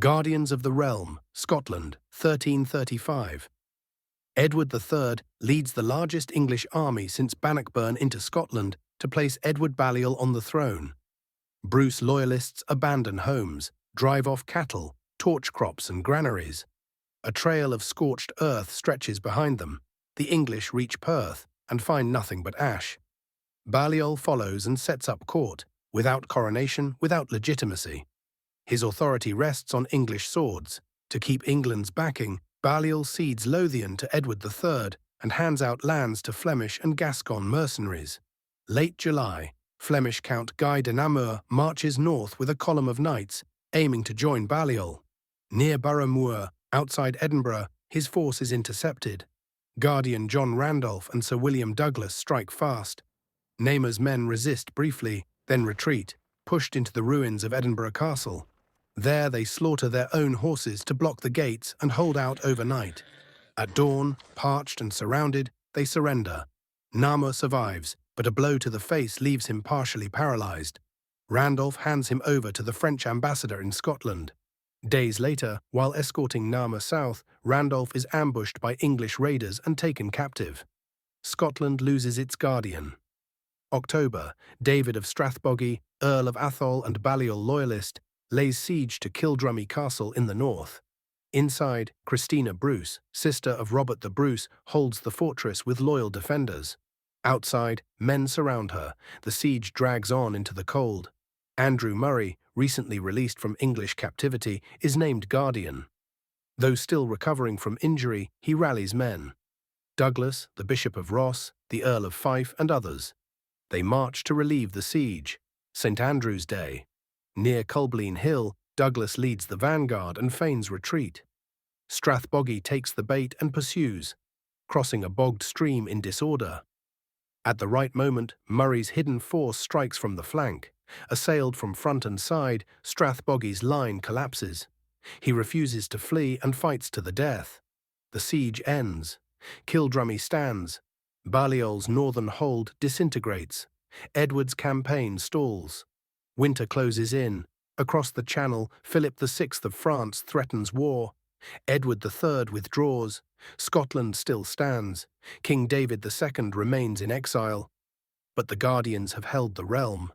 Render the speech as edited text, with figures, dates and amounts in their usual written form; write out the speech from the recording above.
Guardians of the Realm, Scotland, 1335. Edward III leads the largest English army since Bannockburn into Scotland to place Edward Balliol on the throne. Bruce loyalists abandon homes, drive off cattle, torch crops and granaries. A trail of scorched earth stretches behind them. The English reach Perth and find nothing but ash. Balliol follows and sets up court, without coronation, without legitimacy. His authority rests on English swords. To keep England's backing, Balliol cedes Lothian to Edward III and hands out lands to Flemish and Gascon mercenaries. Late July, Flemish Count Guy de Namur marches north with a column of knights, aiming to join Balliol. Near Boroughmuir, outside Edinburgh, his force is intercepted. Guardian John Randolph and Sir William Douglas strike fast. Namur's men resist briefly, then retreat, pushed into the ruins of Edinburgh Castle. There they slaughter their own horses to block the gates and hold out overnight. At dawn, parched and surrounded, they surrender. Namur survives, but a blow to the face leaves him partially paralyzed. Randolph hands him over to the French ambassador in Scotland. Days later, while escorting Namur south, Randolph is ambushed by English raiders and taken captive. Scotland loses its guardian. October, David of Strathbogie, Earl of Atholl and Balliol loyalist, lays siege to Kildrummy Castle in the north. Inside, Christina Bruce, sister of Robert the Bruce, holds the fortress with loyal defenders. Outside, men surround her. The siege drags on into the cold. Andrew Murray, recently released from English captivity, is named Guardian. Though still recovering from injury, he rallies men. Douglas, the Bishop of Ross, the Earl of Fife, and others. They march to relieve the siege. St. Andrew's Day. Near Culbleen Hill, Douglas leads the vanguard and feigns retreat. Strathbogie takes the bait and pursues, crossing a bogged stream in disorder. At the right moment, Murray's hidden force strikes from the flank. Assailed from front and side, Strathbogie's line collapses. He refuses to flee and fights to the death. The siege ends. Kildrummy stands. Balliol's northern hold disintegrates. Edward's campaign stalls. Winter closes in. Across the Channel, Philip VI of France threatens war. Edward III withdraws. Scotland still stands. King David II remains in exile. But the Guardians have held the realm.